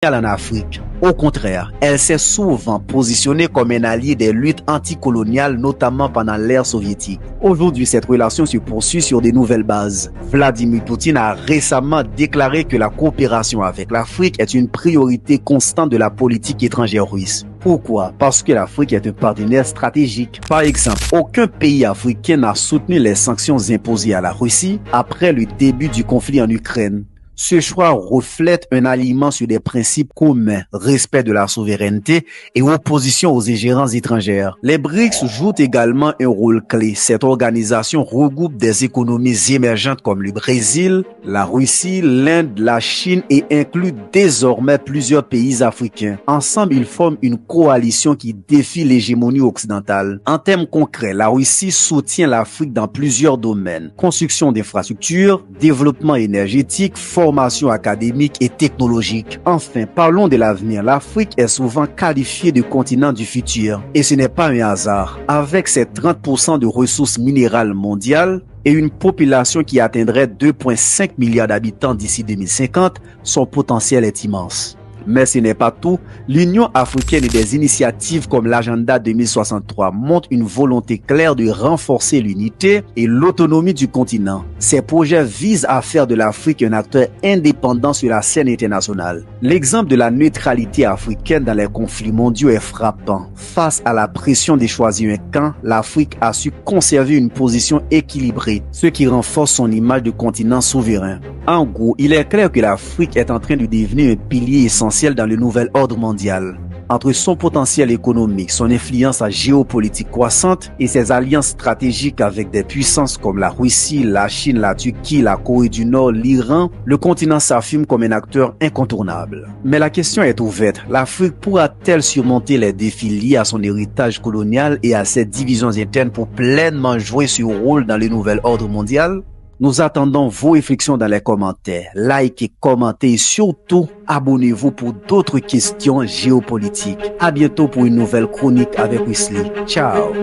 en Afrique. Au contraire, elle s'est souvent positionnée comme un allié des luttes anticoloniales, notamment pendant l'ère soviétique. Aujourd'hui, cette relation se poursuit sur de nouvelles bases. Vladimir Poutine a récemment déclaré que la coopération avec l'Afrique est une priorité constante de la politique étrangère russe. Pourquoi? Parce que l'Afrique est un partenaire stratégique. Par exemple, aucun pays africain n'a soutenu les sanctions imposées à la Russie après le début du conflit en Ukraine. Ce choix reflète un alignement sur des principes communs, respect de la souveraineté et opposition aux ingérences étrangères. Les BRICS jouent également un rôle clé. Cette organisation regroupe des économies émergentes comme le Brésil, la Russie, l'Inde, la Chine et inclut désormais plusieurs pays africains. Ensemble, ils forment une coalition qui défie l'hégémonie occidentale. En termes concrets, la Russie soutient l'Afrique dans plusieurs domaines. Construction d'infrastructures, développement énergétique, formation académique et technologique. Enfin, parlons de l'avenir. L'Afrique est souvent qualifiée de continent du futur. Et ce n'est pas un hasard. Avec ses 30% de ressources minérales mondiales et une population qui atteindrait 2,5 milliards d'habitants d'ici 2050, son potentiel est immense. Mais ce n'est pas tout. L'Union africaine et des initiatives comme l'Agenda 2063 montrent une volonté claire de renforcer l'unité et l'autonomie du continent. Ces projets visent à faire de l'Afrique un acteur indépendant sur la scène internationale. L'exemple de la neutralité africaine dans les conflits mondiaux est frappant. Face à la pression de choisir un camp, l'Afrique a su conserver une position équilibrée, ce qui renforce son image de continent souverain. En gros, il est clair que l'Afrique est en train de devenir un pilier essentiel dans le nouvel ordre mondial. Entre son potentiel économique, son influence géopolitique croissante et ses alliances stratégiques avec des puissances comme la Russie, la Chine, la Turquie, la Corée du Nord, l'Iran, le continent s'affirme comme un acteur incontournable. Mais la question est ouverte. L'Afrique pourra-t-elle surmonter les défis liés à son héritage colonial et à ses divisions internes pour pleinement jouer ce rôle dans le nouvel ordre mondial? Nous attendons vos réflexions dans les commentaires. Likez, commentez et surtout, abonnez-vous pour d'autres questions géopolitiques. À bientôt pour une nouvelle chronique avec Wesley. Ciao!